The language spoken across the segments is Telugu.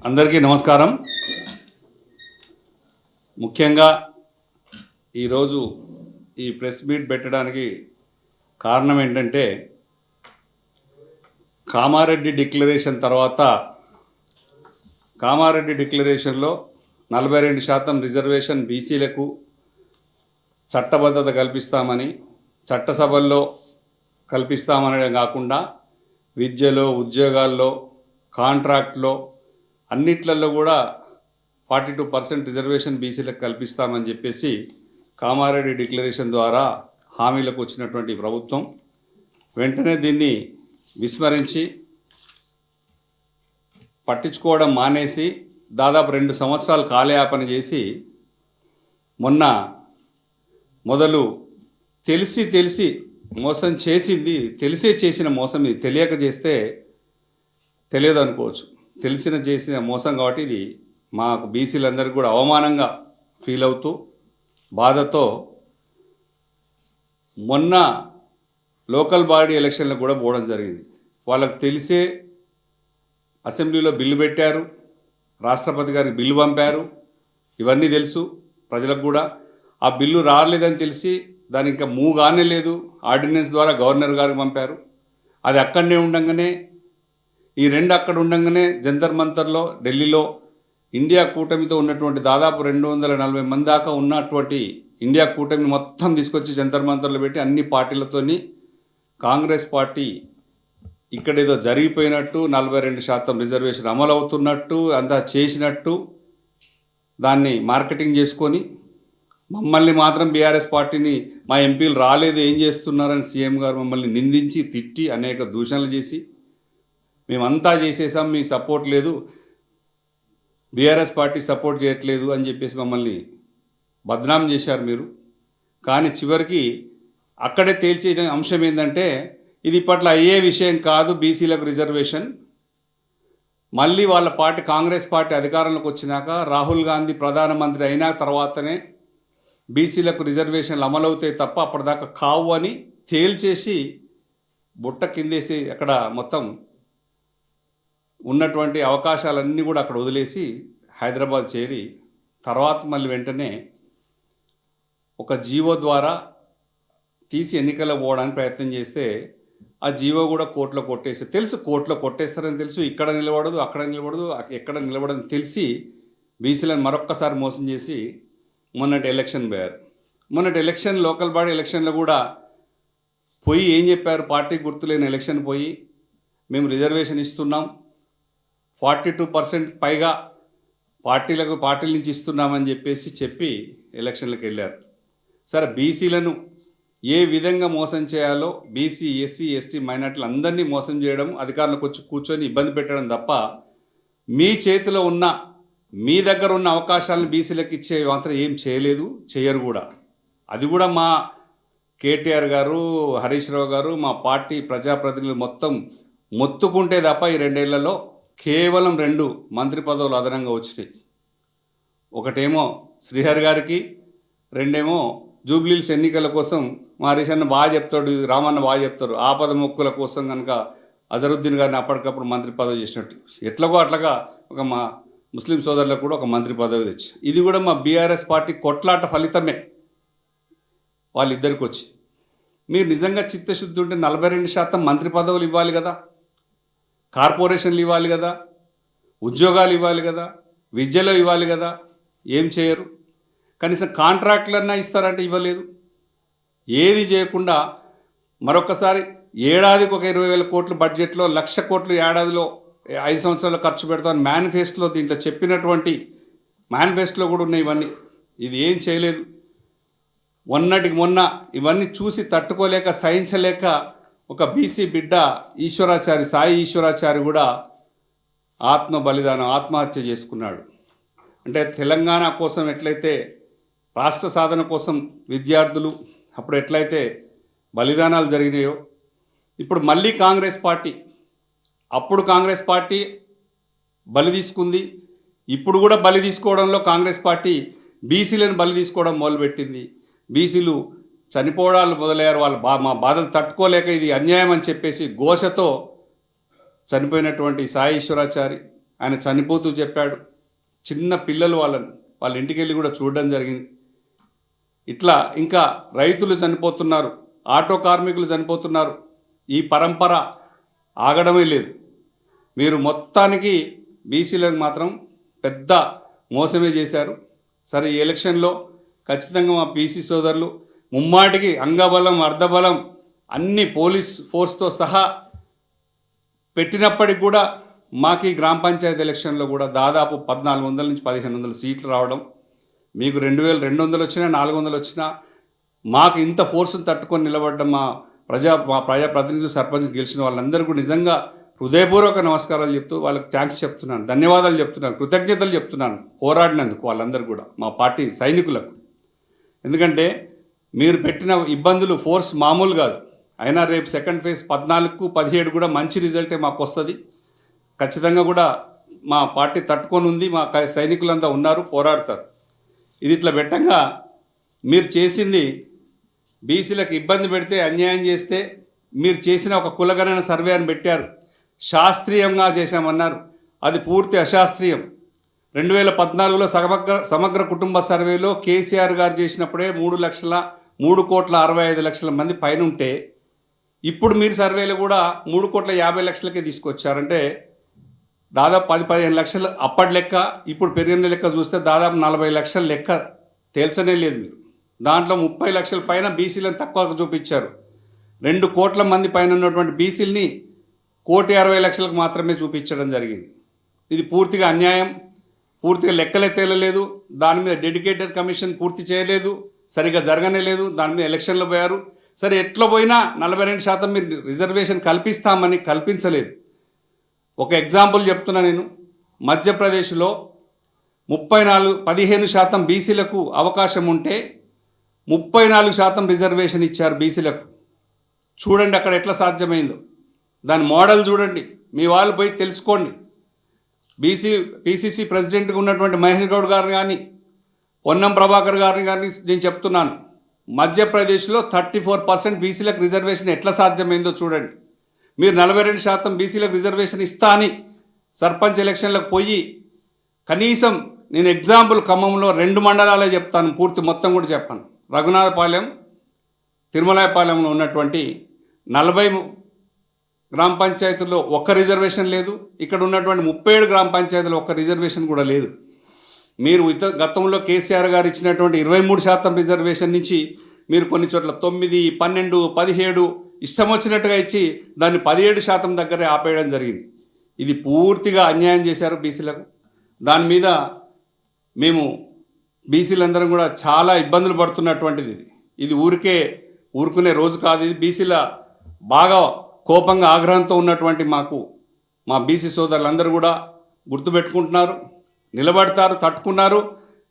అందరికీ నమస్కారం. ముఖ్యంగా ఈరోజు ఈ ప్రెస్ మీట్ పెట్టడానికి కారణం ఏంటంటే, కామారెడ్డి డిక్లరేషన్ తర్వాత కామారెడ్డి డిక్లరేషన్లో 42% రిజర్వేషన్ బీసీలకు చట్టబద్ధత కల్పిస్తామని, చట్టసభల్లో కల్పిస్తామనడం కాకుండా విద్యలో, ఉద్యోగాల్లో, కాంట్రాక్ట్లో అన్నిట్లలో కూడా 42% రిజర్వేషన్ బీసీలకు కల్పిస్తామని చెప్పేసి కామారెడ్డి డిక్లరేషన్ ద్వారా హామీలకు వచ్చినటువంటి ప్రభుత్వం వెంటనే దీన్ని విస్మరించి పట్టించుకోవడం మానేసి దాదాపు 2 సంవత్సరాలు కాలయాపన చేసి మొదలు తెలిసి మోసం చేసింది, తెలిసే చేసిన మోసం ఇది. తెలియక చేస్తే తెలియదు అనుకోవచ్చు, చేసిన మోసం కాబట్టి ఇది మాకు బీసీలందరికీ కూడా అవమానంగా ఫీల్ అవుతూ బాధతో మొన్న లోకల్ బాడీ ఎలక్షన్లకు కూడా పోవడం జరిగింది. వాళ్ళకు తెలిసే అసెంబ్లీలో బిల్లు పెట్టారు, రాష్ట్రపతి గారికి బిల్లు పంపారు, ఇవన్నీ తెలుసు ప్రజలకు కూడా. ఆ బిల్లు రాలేదని తెలిసి దాని ఇంకా మూగానే లేదు, ఆర్డినెన్స్ ద్వారా గవర్నర్ గారికి పంపారు. అది అక్కడనే ఉండగానే ఈ 2 అక్కడ ఉండగానే జంతర్ మంతర్లో ఢిల్లీలో ఇండియా కూటమితో ఉన్నటువంటి దాదాపు 240 మంది దాకా ఉన్నటువంటి ఇండియా కూటమిని మొత్తం తీసుకొచ్చి జంతర్ మంతర్లో పెట్టి అన్ని పార్టీలతోని కాంగ్రెస్ పార్టీ ఇక్కడేదో జరిగిపోయినట్టు, 42% రిజర్వేషన్ అమలు అవుతున్నట్టు, అంతా చేసినట్టు దాన్ని మార్కెటింగ్ చేసుకొని మమ్మల్ని మాత్రం బీఆర్ఎస్ పార్టీని మా ఎంపీలు రాలేదు, ఏం చేస్తున్నారని సీఎం గారు మమ్మల్ని నిందించి తిట్టి అనేక దూషణలు చేసి మేమంతా చేసేసాం, మీ సపోర్ట్ లేదు, బీఆర్ఎస్ పార్టీ సపోర్ట్ చేయట్లేదు అని చెప్పేసి మమ్మల్ని బద్నాం చేశారు మీరు. కానీ చివరికి అక్కడే తేల్చే అంశం ఏంటంటే, ఇది ఇప్పట్లో అయ్యే విషయం కాదు బీసీలకు రిజర్వేషన్. మళ్ళీ వాళ్ళ పార్టీ కాంగ్రెస్ పార్టీ అధికారంలోకి వచ్చినాక, రాహుల్ గాంధీ ప్రధానమంత్రి అయిన తర్వాతనే బీసీలకు రిజర్వేషన్లు అమలవుతాయి తప్ప అప్పటిదాకా కావు అని తేల్చేసి బుట్ట కిందేసి అక్కడ మొత్తం ఉన్నటువంటి అవకాశాలన్నీ కూడా అక్కడ వదిలేసి హైదరాబాద్ చేరి తర్వాత మళ్ళీ వెంటనే ఒక జీవో ద్వారా తీసి ఎన్నికల్లో పోవడానికి ప్రయత్నం చేస్తే ఆ జీవో కూడా కోర్టులో కొట్టేసి తెలుసు, కోర్టులో కొట్టేస్తారని తెలుసు, ఇక్కడ నిలబడదు, అక్కడ నిలబడదు, ఎక్కడ నిలబడదని తెలిసి బీసీలను మరొక్కసారి మోసం చేసి మొన్నటి ఎలక్షన్ పోయారు. మొన్నటి ఎలక్షన్ లోకల్ బాడీ ఎలక్షన్లో కూడా పోయి ఏం చెప్పారు, పార్టీ గుర్తులేని ఎలక్షన్ పోయి మేము రిజర్వేషన్ ఇస్తున్నాం, 42% పైగా పార్టీల నుంచి ఇస్తున్నామని చెప్పి ఎలక్షన్లకు వెళ్ళారు. సరే, బీసీలను ఏ విధంగా మోసం చేయాలో, బీసీ, ఎస్సీ, ఎస్టీ, మైనార్టీలు అందరినీ మోసం చేయడం, అధికారులకు వచ్చి కూర్చొని ఇబ్బంది పెట్టడం తప్ప మీ చేతిలో ఉన్న, మీ దగ్గర ఉన్న అవకాశాలను బీసీలకు ఇచ్చే మాత్రం ఏం చేయలేదు, చేయరు కూడా. అది కూడా మా కేటీఆర్ గారు, హరీష్ రావు గారు, మా పార్టీ ప్రజాప్రతినిధులు మొత్తం మొత్తుకుంటే తప్ప ఈ 2 ఏళ్లలో కేవలం 2 మంత్రి పదవులు అదనంగా వచ్చినాయి. ఒకటేమో శ్రీహరి గారికి, 2 జూబ్లీహిల్స్ ఎన్నికల కోసం మా హరీష్ అన్న బాగా చెప్తాడు, రామన్న బాగా చెప్తారు, ఆపద మొక్కుల కోసం కనుక అజరుద్దీన్ గారిని అప్పటికప్పుడు మంత్రి పదవి చేసినట్టు ఎట్లాగో అట్లాగా ఒక మా ముస్లిం సోదరులకు కూడా ఒక మంత్రి పదవి తెచ్చి, ఇది కూడా మా బీఆర్ఎస్ పార్టీ కొట్లాట ఫలితమే వాళ్ళిద్దరికి వచ్చి. మీరు నిజంగా చిత్తశుద్ధి ఉంటే 42% మంత్రి పదవులు ఇవ్వాలి కదా, కార్పొరేషన్లు ఇవ్వాలి కదా, ఉద్యోగాలు ఇవ్వాలి కదా, విద్యలో ఇవ్వాలి కదా, ఏం చేయరు. కనీసం కాంట్రాక్టులన్నా ఇస్తారంటే ఇవ్వలేదు. ఏది చేయకుండా మరొకసారి ఏడాదికి ఒక 20,000 కోట్లు బడ్జెట్లో 1,00,000 కోట్లు ఏడాదిలో 5 సంవత్సరాలు ఖర్చు పెడతామని మేనిఫెస్టోలో, దీంట్లో చెప్పినటువంటి మేనిఫెస్టోలో కూడా ఉన్నాయి ఇవన్నీ. ఇది ఏం చేయలేదు. మొన్నటికి మొన్న ఇవన్నీ చూసి తట్టుకోలేక, సహించలేక ఒక బీసీ బిడ్డ ఈశ్వరాచారి, సాయి ఈశ్వరాచారి కూడా ఆత్మహత్య చేసుకున్నాడు. అంటే తెలంగాణ కోసం ఎట్లయితే, రాష్ట్ర సాధన కోసం విద్యార్థులు అప్పుడు ఎట్లయితే బలిదానాలు జరిగినాయో, ఇప్పుడు మళ్ళీ అప్పుడు కాంగ్రెస్ పార్టీ బలి తీసుకుంది, ఇప్పుడు కూడా బలి తీసుకోవడంలో కాంగ్రెస్ పార్టీ బీసీలను బలి తీసుకోవడం మొదలుపెట్టింది. బీసీలు చనిపోవడాలు మొదలయ్యారు. వాళ్ళు మా బాధలు తట్టుకోలేక ఇది అన్యాయం అని చెప్పేసి ఘోషతో చనిపోయినటువంటి సాయి ఈశ్వరాచారి, ఆయన చనిపోతూ చెప్పాడు. చిన్న పిల్లలు వాళ్ళ ఇంటికి వెళ్ళి కూడా చూడడం జరిగింది. ఇట్లా ఇంకా రైతులు చనిపోతున్నారు, ఆటో కార్మికులు చనిపోతున్నారు. ఈ పరంపర ఆగడమే లేదు. మీరు మొత్తానికి బీసీలకు మాత్రం పెద్ద మోసమే చేశారు. సరే, ఈ ఎలక్షన్లో ఖచ్చితంగా మా బీసీ సోదరులు ముమ్మాటికి అంగబలం అర్ధబలం అన్ని పోలీస్ ఫోర్స్తో సహా పెట్టినప్పటికి కూడా మాకు ఈ గ్రామ పంచాయతీ ఎలక్షన్లో కూడా దాదాపు 1400 నుంచి 1500 సీట్లు రావడం, మీకు 2200 వచ్చినా 400 వచ్చినా మాకు ఇంత ఫోర్స్ని తట్టుకొని నిలబడ్డం మా ప్రజాప్రతినిధులు సర్పంచ్ గెలిచిన వాళ్ళందరూ కూడా నిజంగా హృదయపూర్వక నమస్కారాలు చెప్తూ వాళ్ళకి థ్యాంక్స్ చెప్తున్నాను, ధన్యవాదాలు చెప్తున్నాను, కృతజ్ఞతలు చెప్తున్నాను పోరాడినందుకు వాళ్ళందరూ కూడా, మా పార్టీ సైనికులకు. ఎందుకంటే మీరు పెట్టిన ఇబ్బందులు ఫోర్స్ మామూలు కాదు. అయినా రేపు సెకండ్ ఫేజ్ 14కు 17 కూడా మంచి రిజల్టే మాకు వస్తుంది. ఖచ్చితంగా కూడా మా పార్టీ తట్టుకొని ఉంది, మా సైనికులంతా ఉన్నారు, పోరాడతారు. ఇది ఇట్లా పెట్టంగా మీరు చేసింది బీసీలకు ఇబ్బంది పెడితే, అన్యాయం చేస్తే మీరు చేసిన ఒక కులగణన సర్వే అని పెట్టారు, శాస్త్రీయంగా చేశామన్నారు. అది పూర్తి అశాస్త్రీయం. 2014లో సమగ్ర కుటుంబ సర్వేలో కేసీఆర్ గారు చేసినప్పుడే 3,65,00,000 మంది పైన ఉంటే, ఇప్పుడు మీరు సర్వేలో కూడా 3,50,00,000కే తీసుకొచ్చారంటే దాదాపు 10-15 లక్షలు అప్పటి లెక్క, ఇప్పుడు పెరిగిన లెక్క చూస్తే దాదాపు 40 లక్షల లెక్క తేల్చనే లేదు మీరు. దాంట్లో 30 లక్షల పైన బీసీలను తక్కువ చూపించారు. 2 కోట్ల మంది పైన ఉన్నటువంటి బీసీలని 1,60,00,000లకు మాత్రమే చూపించడం జరిగింది. ఇది పూర్తిగా అన్యాయం. పూర్తిగా లెక్కలే తేలలేదు. దాని మీద డెడికేటెడ్ కమిషన్ పూర్తి చేయలేదు, సరిగా జరగనే లేదు. దాని మీద ఎలక్షన్లో పోయారు. సరే, ఎట్లా పోయినా 42% మీరు రిజర్వేషన్ కల్పిస్తామని కల్పించలేదు. ఒక ఎగ్జాంపుల్ చెప్తున్నా నేను. మధ్యప్రదేశ్లో 15% బీసీలకు అవకాశం ఉంటే 34% రిజర్వేషన్ ఇచ్చారు బీసీలకు. చూడండి అక్కడ ఎట్లా సాధ్యమైందో. దాని మోడల్ చూడండి, మీ వాళ్ళు పోయి తెలుసుకోండి. పీసీసీ ప్రెసిడెంట్గా ఉన్నటువంటి మహేష్ గౌడ్ గారిని కానీ, పొన్నం ప్రభాకర్ గారిని కానీ నేను చెప్తున్నాను, మధ్యప్రదేశ్లో 34% బీసీలకు రిజర్వేషన్ ఎట్లా సాధ్యమైందో చూడండి. మీరు 42% బీసీలకు రిజర్వేషన్ ఇస్తా అని సర్పంచ్ ఎలక్షన్లకు పోయి, కనీసం నేను ఎగ్జాంపుల్ ఖమ్మంలో 2 మండలాలే చెప్తాను, పూర్తి మొత్తం కూడా చెప్పాను. రఘునాథపాలెం, తిరుమలాయపాలెంలో ఉన్నటువంటి 40 గ్రామ పంచాయతీల్లో ఒక్క రిజర్వేషన్ లేదు. ఇక్కడ ఉన్నటువంటి 37 గ్రామ పంచాయతీలో ఒక్క రిజర్వేషన్ కూడా లేదు. మీరు గతంలో కేసీఆర్ గారు ఇచ్చినటువంటి 23% రిజర్వేషన్ నుంచి మీరు కొన్ని చోట్ల 9, 12, 17 ఇష్టం వచ్చినట్టుగా ఇచ్చి దాన్ని 17% దగ్గరే ఆపేయడం జరిగింది. ఇది పూర్తిగా అన్యాయం చేశారు బీసీలకు. దాని మీద మేము బీసీలందరం కూడా చాలా ఇబ్బందులు పడుతున్నటువంటిది. ఇది ఊరుకునే రోజు కాదు. ఇది బీసీల బాగా కోపంగా ఆగ్రహంతో ఉన్నటువంటి మా బీసీ సోదరులందరూ కూడా గుర్తుపెట్టుకుంటున్నారు, నిలబడతారు, తట్టుకున్నారు.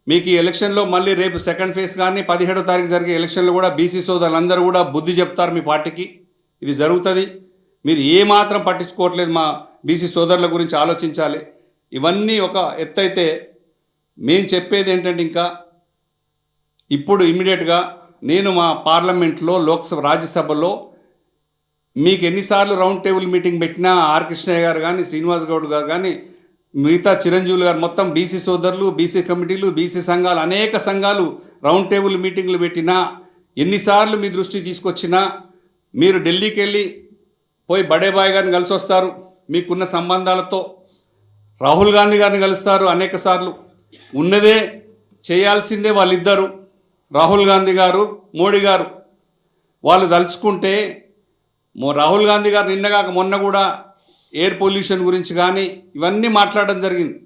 మీకు ఈ ఎలక్షన్లో మళ్ళీ రేపు సెకండ్ ఫేజ్ కానీ 17వ తారీఖు జరిగే ఎలక్షన్లో కూడా బీసీ సోదరులందరూ కూడా బుద్ధి చెప్తారు మీ పార్టీకి. ఇది జరుగుతుంది. మీరు ఏమాత్రం పట్టించుకోవట్లేదు. మా బీసీ సోదరుల గురించి ఆలోచించాలి. ఇవన్నీ ఒక ఎత్తైతే మేము చెప్పేది ఏంటంటే, ఇంకా ఇప్పుడు ఇమ్మీడియట్గా నేను మా పార్లమెంట్లో, లోక్సభ, రాజ్యసభలో మీకు ఎన్నిసార్లు రౌండ్ టేబుల్ మీటింగ్ పెట్టినా, ఆర్ కృష్ణయ్య గారు కానీ, శ్రీనివాస్ గౌడ్ గారు కానీ, మిగతా చిరంజీవులు గారు, మొత్తం బీసీ సోదరులు, బీసీ కమిటీలు, బీసీ సంఘాలు, అనేక సంఘాలు రౌండ్ టేబుల్ మీటింగ్లు పెట్టినా, ఎన్నిసార్లు మీ దృష్టికి తీసుకొచ్చినా, మీరు ఢిల్లీకి వెళ్ళి పోయి బడేబాయ్ గారిని కలిసి వస్తారు. మీకున్న సంబంధాలతో రాహుల్ గాంధీ గారిని కలుస్తారు అనేక సార్లు. ఉన్నదే చేయాల్సిందే వాళ్ళిద్దరు, రాహుల్ గాంధీ గారు, మోడీ గారు. వాళ్ళు తలుచుకుంటే రాహుల్ గాంధీ గారు నిన్నగాక మొన్న కూడా ఎయిర్ పొల్యూషన్ గురించి కానీ ఇవన్నీ మాట్లాడడం జరిగింది.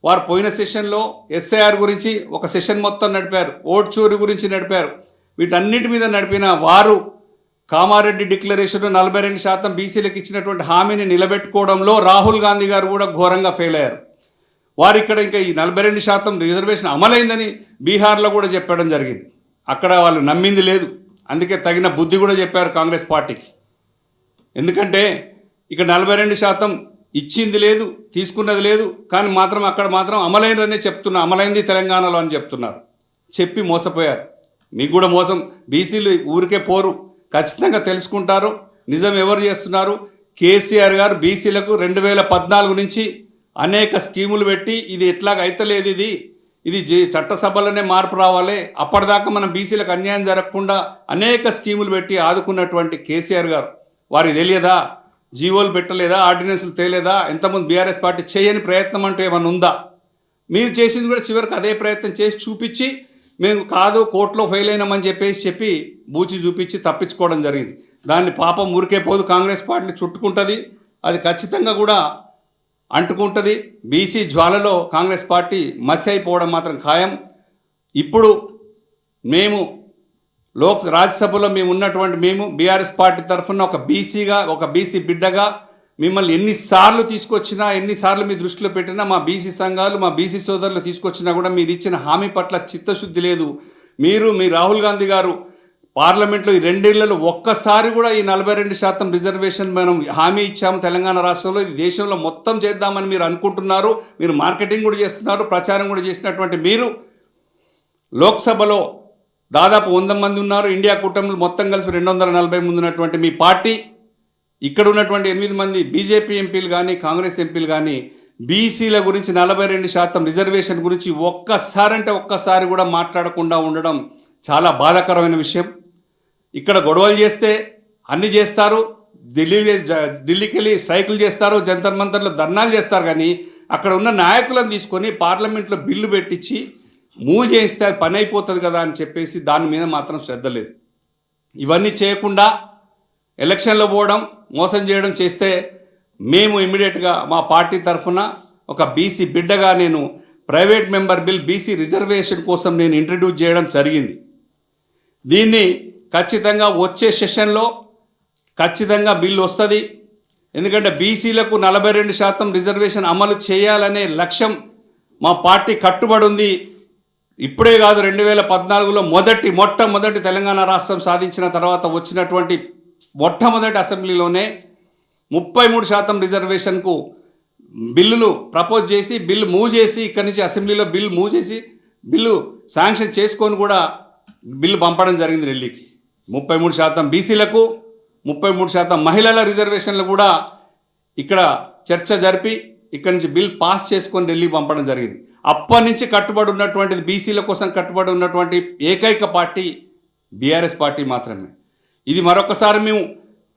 వారు పోయిన సెషన్లో ఎస్ఐఆర్ గురించి ఒక సెషన్ మొత్తం నడిపారు, ఓట్ చోరీ గురించి నడిపారు. వీటన్నిటి మీద నడిపిన వారు కామారెడ్డి డిక్లరేషన్ 42% బీసీలకు ఇచ్చినటువంటి హామీని నిలబెట్టుకోవడంలో రాహుల్ గాంధీ గారు కూడా ఘోరంగా ఫెయిల్ అయ్యారు. వారు ఇక్కడ ఇంకా ఈ 42% రిజర్వేషన్ అమలైందని బీహార్లో కూడా చెప్పడం జరిగింది. అక్కడ వాళ్ళు నమ్మింది లేదు. అందుకే తగిన బుద్ధి కూడా చెప్పారు కాంగ్రెస్ పార్టీకి. ఎందుకంటే ఇక్కడ 42% ఇచ్చింది లేదు, తీసుకున్నది లేదు, కానీ అక్కడ మాత్రం అమలైననే అమలైంది తెలంగాణలో అని చెప్తున్నారు. చెప్పి మోసపోయారు. మీకు కూడా మోసం. బీసీలు ఊరికే పోరు, ఖచ్చితంగా తెలుసుకుంటారు నిజం ఎవరు చేస్తున్నారు. కేసీఆర్ గారు బీసీలకు 2014 నుంచి అనేక స్కీములు పెట్టి ఇది ఎట్లాగ అయితలేదు, ఇది చట్టసభలోనే మార్పు రావాలి, అప్పటిదాకా మనం బీసీలకు అన్యాయం జరగకుండా అనేక స్కీములు పెట్టి ఆదుకున్నటువంటి కేసీఆర్ గారు వారికి తెలియదా? జీవోలు పెట్టలేదా? ఆర్డినెన్స్లు తేలేదా? ఎంతమంది బీఆర్ఎస్ పార్టీ చేయని ప్రయత్నం అంటూ ఏమైనా ఉందా? మీరు చేసింది కూడా చివరికి అదే ప్రయత్నం చేసి చూపించి మేము కాదు కోర్టులో ఫెయిల్ అయినామని చెప్పి బూచి చూపించి తప్పించుకోవడం జరిగింది. దాన్ని పాపం ఊరికే పోదు, కాంగ్రెస్ పార్టీని చుట్టుకుంటుంది, అది ఖచ్చితంగా కూడా అంటుకుంటుంది. బీసీ జ్వాలలో కాంగ్రెస్ పార్టీ మసి అయిపోవడం మాత్రం ఖాయం. ఇప్పుడు మేము రాజ్యసభలో మేము బీఆర్ఎస్ పార్టీ తరఫున ఒక బీసీగా, ఒక బీసీ బిడ్డగా మిమ్మల్ని ఎన్నిసార్లు తీసుకొచ్చినా, ఎన్నిసార్లు మీ దృష్టిలో పెట్టినా, మా బీసీ సంఘాలు, మా బీసీ సోదరులు తీసుకొచ్చినా కూడా మీరు ఇచ్చిన హామీ పట్ల చిత్తశుద్ధి లేదు. మీ రాహుల్ గాంధీ గారు పార్లమెంట్లో ఈ 2 ఏళ్లలో ఒక్కసారి కూడా ఈ 42% రిజర్వేషన్ మనం హామీ ఇచ్చాము తెలంగాణ రాష్ట్రంలో, ఇది దేశంలో మొత్తం చేద్దామని మీరు అనుకుంటున్నారు. మీరు మార్కెటింగ్ కూడా చేస్తున్నారు, ప్రచారం కూడా చేసినటువంటి మీరు లోక్సభలో దాదాపు 100 మంది ఉన్నారు. ఇండియా కూటమిలు మొత్తం కలిసి 240 మంది ఉన్నటువంటి మీ పార్టీ ఇక్కడ ఉన్నటువంటి 8 మంది బీజేపీ ఎంపీలు కానీ కాంగ్రెస్ ఎంపీలు కానీ బీసీల గురించి 42% రిజర్వేషన్ గురించి ఒక్కసారి కూడా మాట్లాడకుండా ఉండడం చాలా బాధాకరమైన విషయం. ఇక్కడ గొడవలు చేస్తే అన్ని చేస్తారు, ఢిల్లీకి వెళ్ళి స్ట్రైకులు చేస్తారు, జంతర్ మంతర్లో ధర్నాలు చేస్తారు, కానీ అక్కడ ఉన్న నాయకులను తీసుకొని పార్లమెంట్లో బిల్లు పెట్టించి మూవ్ చేయిస్తే పని అయిపోతుంది కదా అని చెప్పేసి దాని మీద మాత్రం శ్రద్ధ లేదు. ఇవన్నీ చేయకుండా ఎలక్షన్లో పోవడం, మోసం చేయడం చేస్తే మేము ఇమ్మీడియట్గా మా పార్టీ తరఫున ఒక బీసీ బిడ్డగా నేను private member bill BC reservation కోసం నేను ఇంట్రడ్యూస్ చేయడం జరిగింది. దీన్ని ఖచ్చితంగా వచ్చే సెషన్లో ఖచ్చితంగా బిల్లు వస్తుంది. ఎందుకంటే బీసీలకు 42% రిజర్వేషన్ అమలు చేయాలనే లక్ష్యం మా పార్టీ కట్టుబడి ఉంది. ఇప్పుడే కాదు, 2014లో మొట్టమొదటి తెలంగాణ రాష్ట్రం సాధించిన తర్వాత వచ్చినటువంటి మొట్టమొదటి అసెంబ్లీలోనే 33% రిజర్వేషన్కు బిల్లులు ప్రపోజ్ చేసి బిల్లు మూవ్ చేసి ఇక్కడి నుంచి అసెంబ్లీలో బిల్లు శాంక్షన్ చేసుకొని కూడా బిల్లు పంపడం జరిగింది ఢిల్లీకి. 33% బీసీలకు, 33% మహిళల రిజర్వేషన్లు కూడా ఇక్కడ చర్చ జరిపి ఇక్కడి నుంచి బిల్ పాస్ చేసుకొని ఢిల్లీకి పంపడం జరిగింది. అప్పటి నుంచి కట్టుబడి ఉన్నటువంటిది, బీసీల కోసం కట్టుబడి ఉన్నటువంటి ఏకైక పార్టీ బీఆర్ఎస్ పార్టీ మాత్రమే. ఇది మరొకసారి మేము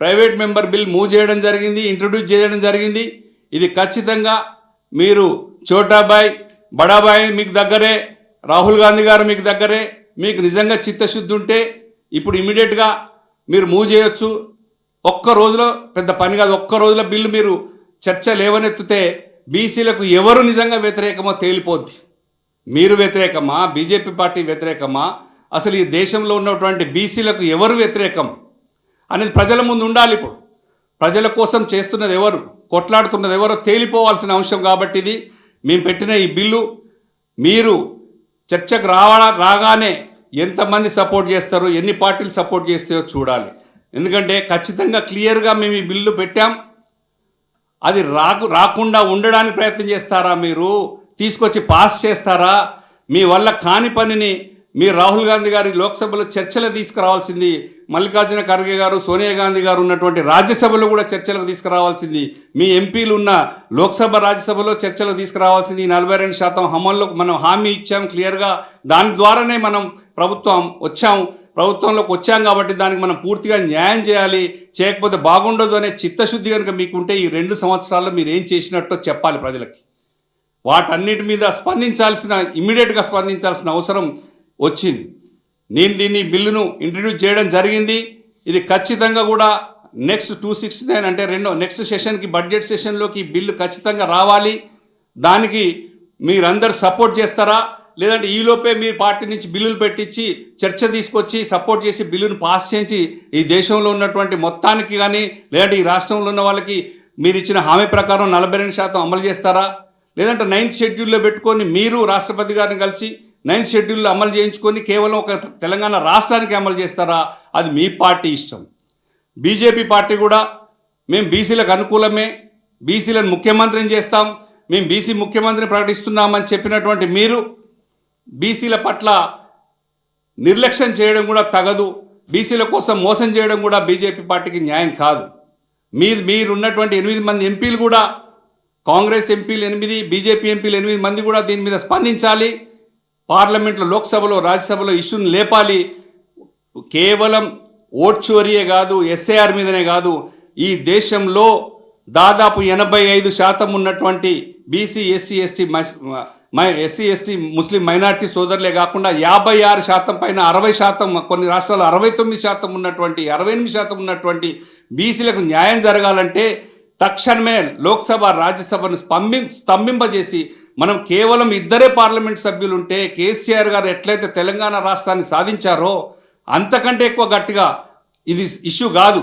ప్రైవేట్ మెంబర్ బిల్ మూవ్ చేయడం జరిగింది, ఇంట్రడ్యూస్ చేయడం జరిగింది. ఇది ఖచ్చితంగా మీరు చోటాబాయ్ బడాబాయ్ మీకు దగ్గరే, రాహుల్ గాంధీ గారు మీకు దగ్గరే, మీకు నిజంగా చిత్తశుద్ధి ఉంటే ఇప్పుడు ఇమీడియట్గా మీరు మూవ్ చేయొచ్చు. ఒక్క రోజులో పెద్ద పని కాదు, ఒక్క రోజులో బిల్లు మీరు చర్చ లేవనెత్తితే బీసీలకు ఎవరు నిజంగా వ్యతిరేకమో తేలిపోద్ది. మీరు వ్యతిరేకమా, బీజేపీ పార్టీ వ్యతిరేకమా, అసలు ఈ దేశంలో ఉన్నటువంటి బీసీలకు ఎవరు వ్యతిరేకం అనేది ప్రజల ముందు ఉండాలి. ఇప్పుడు ప్రజల కోసం చేస్తున్నది ఎవరు, కొట్లాడుతున్నది ఎవరో తేలిపోవాల్సిన అంశం. కాబట్టి ఇది మేము పెట్టిన ఈ బిల్లు మీరు చర్చకు రాగానే ఎంతమంది సపోర్ట్ చేస్తారో, ఎన్ని పార్టీలు సపోర్ట్ చేస్తాయో చూడాలి. ఎందుకంటే ఖచ్చితంగా క్లియర్గా మేము ఈ బిల్లు పెట్టాం. అది రాకుండా ఉండడానికి ప్రయత్నం చేస్తారా, మీరు తీసుకొచ్చి పాస్ చేస్తారా? మీ వల్ల కాని పనిని మీరు రాహుల్ గాంధీ గారి లోక్సభలో చర్చలు తీసుకురావాల్సింది, మల్లికార్జున ఖర్గే గారు, సోనియా గాంధీ గారు ఉన్నటువంటి రాజ్యసభలో కూడా చర్చలకు తీసుకురావాల్సింది, మీ ఎంపీలు ఉన్న లోక్సభ రాజ్యసభలో చర్చలకు తీసుకురావాల్సింది. 42% అమల్లో మనం హామీ ఇచ్చాం క్లియర్గా, దాని ద్వారానే మనం ప్రభుత్వంలోకి వచ్చాం కాబట్టి దానికి మనం పూర్తిగా న్యాయం చేయాలి. చేయకపోతే బాగుండదు అనే చిత్తశుద్ధి కనుక మీకుంటే ఈ 2 సంవత్సరాల్లో మీరు ఏం చేసినట్టో చెప్పాలి ప్రజలకి. వాటన్నిటి మీద ఇమ్మీడియట్గా స్పందించాల్సిన అవసరం వచ్చింది. నేను దీన్ని బిల్లును ఇంట్రడ్యూస్ చేయడం జరిగింది. ఇది ఖచ్చితంగా కూడా నెక్స్ట్ 269 అంటే నెక్స్ట్ సెషన్కి, బడ్జెట్ సెషన్లోకి ఈ బిల్లు ఖచ్చితంగా రావాలి. దానికి మీరందరూ సపోర్ట్ చేస్తారా, లేదంటే ఈలోపే మీ పార్టీ నుంచి బిల్లులు పెట్టించి చర్చ తీసుకొచ్చి సపోర్ట్ చేసి బిల్లును పాస్ చేయించి ఈ దేశంలో ఉన్నటువంటి మొత్తానికి కానీ, లేదంటే ఈ రాష్ట్రంలో ఉన్న వాళ్ళకి మీరు ఇచ్చిన హామీ ప్రకారం 42% అమలు చేస్తారా, లేదంటే 9th షెడ్యూల్లో పెట్టుకొని మీరు రాష్ట్రపతి గారిని కలిసి 9th షెడ్యూల్లో అమలు చేయించుకొని కేవలం ఒక తెలంగాణ రాష్ట్రానికి అమలు చేస్తారా? అది మీ పార్టీ ఇష్టం. బీజేపీ పార్టీ కూడా మేము బీసీలకు అనుకూలమే, బీసీలను ముఖ్యమంత్రిని చేస్తాం, మేము బీసీ ముఖ్యమంత్రిని ప్రకటిస్తున్నామని చెప్పినటువంటి మీరు బీసీల పట్ల నిర్లక్ష్యం చేయడం కూడా తగదు. బీసీల కోసం మోసం చేయడం కూడా బీజేపీ పార్టీకి న్యాయం కాదు. మీరున్నటువంటి 8 మంది ఎంపీలు కూడా కాంగ్రెస్ ఎంపీలు 8, బీజేపీ ఎంపీలు 8 మంది కూడా దీని మీద స్పందించాలి. పార్లమెంట్లో, లోక్సభలో, రాజ్యసభలో ఇష్యూని లేపాలి. కేవలం ఓట్ చోరీయే కాదు, ఎస్ఐఆర్ మీదనే కాదు, ఈ దేశంలో దాదాపు 85% ఉన్నటువంటి బీసీ, ఎస్సీ ఎస్టీ ముస్లిం మైనార్టీ సోదరులే కాకుండా 56% పైన 60%, కొన్ని రాష్ట్రాల్లో 69% ఉన్నటువంటి, 68% ఉన్నటువంటి బీసీలకు న్యాయం జరగాలంటే తక్షణమే లోక్సభ, రాజ్యసభను స్తంభింపజేసి మనం కేవలం 2 పార్లమెంట్ సభ్యులు ఉంటే కేసీఆర్ గారు ఎట్లయితే తెలంగాణ రాష్ట్రాన్ని సాధించారో అంతకంటే ఎక్కువ గట్టిగా ఇది ఇష్యూ కాదు.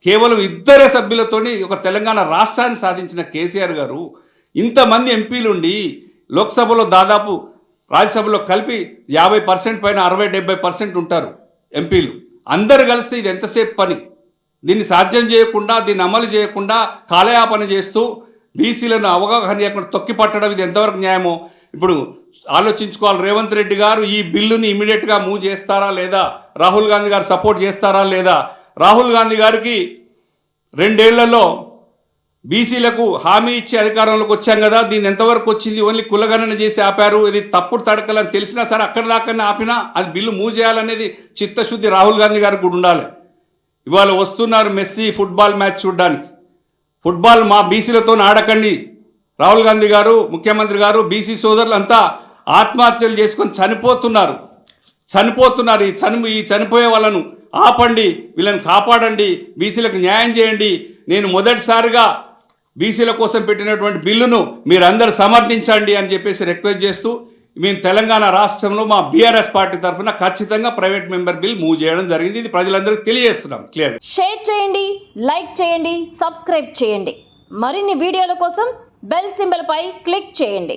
కేవలం 2 సభ్యులతోని ఒక తెలంగాణ రాష్ట్రాన్ని సాధించిన కేసీఆర్ గారు ఇంతమంది ఎంపీలుండి లోక్సభలో దాదాపు, రాజ్యసభలో కలిపి 50% పైన 60-70% ఉంటారు ఎంపీలు. అందరు కలిస్తే ఇది ఎంతసేపు పని? దీన్ని సాధ్యం చేయకుండా, దీన్ని అమలు చేయకుండా కాలయాపన చేస్తూ బీసీలను అవగాహన చేయకుండా తొక్కి పట్టడం ఇది ఎంతవరకు న్యాయమో ఇప్పుడు ఆలోచించుకోవాలి. రేవంత్ రెడ్డి గారు ఈ బిల్లుని ఇమీడియట్గా మూవ్ చేస్తారా లేదా, రాహుల్ గాంధీ గారు సపోర్ట్ చేస్తారా లేదా? రాహుల్ గాంధీ గారికి 2 ఏళ్లలో బీసీలకు హామీ ఇచ్చి అధికారంలోకి వచ్చాం కదా, దీన్ని ఎంతవరకు వచ్చింది? ఓన్లీ కులగణన చేసి ఆపారు. ఇది తప్పుడు తడకలని తెలిసినా సరే అక్కడి దాకానే ఆపినా అది బిల్లు మూవ్ చేయాలనేది చిత్తశుద్ధి రాహుల్ గాంధీ గారికి కూడా ఉండాలి. ఇవాళ వస్తున్నారు మెస్సీ ఫుట్బాల్ మ్యాచ్ చూడడానికి. ఫుట్బాల్ మా బీసీలతో ఆడకండి. రాహుల్ గాంధీ గారు, ముఖ్యమంత్రి గారు, బీసీ సోదరులు అంతా ఆత్మహత్యలు చేసుకొని చనిపోతున్నారు. ఈ చనిపోయే వాళ్ళను ఆపండి, వీళ్ళని కాపాడండి, బీసీలకు న్యాయం చేయండి. నేను మొదటిసారిగా బీసీల కోసం పెట్టినటువంటి బిల్లును మీరందరూ సమర్థించండి అని చెప్పేసి రిక్వెస్ట్ చేస్తూ, మేము తెలంగాణ రాష్ట్రంలో మా బీఆర్ఎస్ పార్టీ తరఫున ఖచ్చితంగా ప్రైవేట్ మెంబర్ బిల్ మూవ్ చేయడం జరిగింది. ఇది ప్రజలందరికీ తెలియజేస్తున్నాం. క్లియర్. షేర్ చేయండి, లైక్ చేయండి, సబ్స్క్రైబ్ చేయండి. మరిన్ని వీడియోల కోసం బెల్ సింబల్ పై క్లిక్ చేయండి.